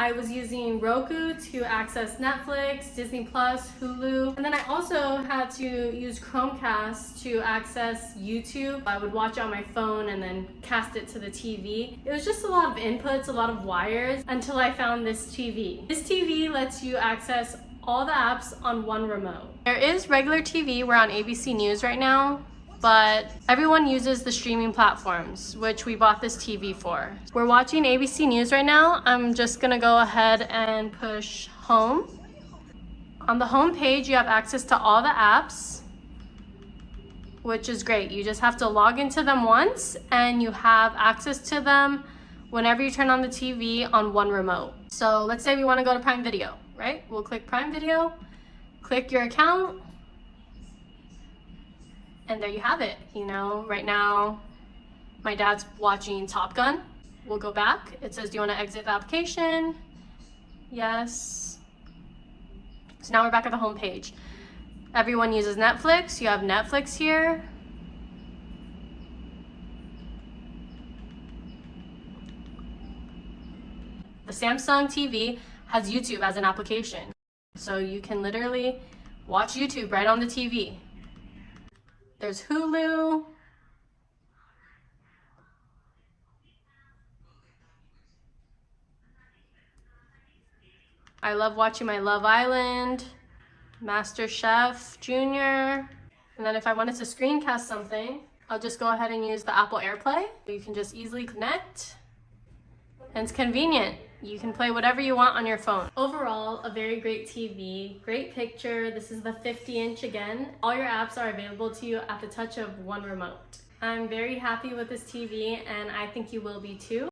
I was using Roku to access Netflix, Disney Plus, Hulu, and then I also had to use Chromecast to access YouTube. I would watch it on my phone and then cast it to the TV. It was just a lot of inputs, a lot of wires, until I found this TV. This TV lets you access all the apps on one remote. There is regular TV. We're on ABC News right now, but everyone uses the streaming platforms, which we bought this TV for. We're watching ABC News right now. I'm just gonna go ahead and push home. On the home page, you have access to all the apps, which is great. You just have to log into them once and you have access to them whenever you turn on the TV on one remote. So let's say we wanna go to Prime Video, right? We'll click Prime Video, click your account, and there you have it. You know, right now, my dad's watching Top Gun. We'll go back. It says, do you want to exit the application? Yes. So now we're back at the home page. Everyone uses Netflix. You have Netflix here. The Samsung TV has YouTube as an application. So you can literally watch YouTube right on the TV. There's Hulu. I love watching my Love Island, Master Chef Junior. And then if I wanted to screencast something, I'll just go ahead and use the Apple AirPlay. You can just easily connect, and it's convenient. You can play whatever you want on your phone. Overall, a very great TV, great picture. This is the 50-inch again. All your apps are available to you at the touch of one remote. I'm very happy with this TV, and I think you will be too.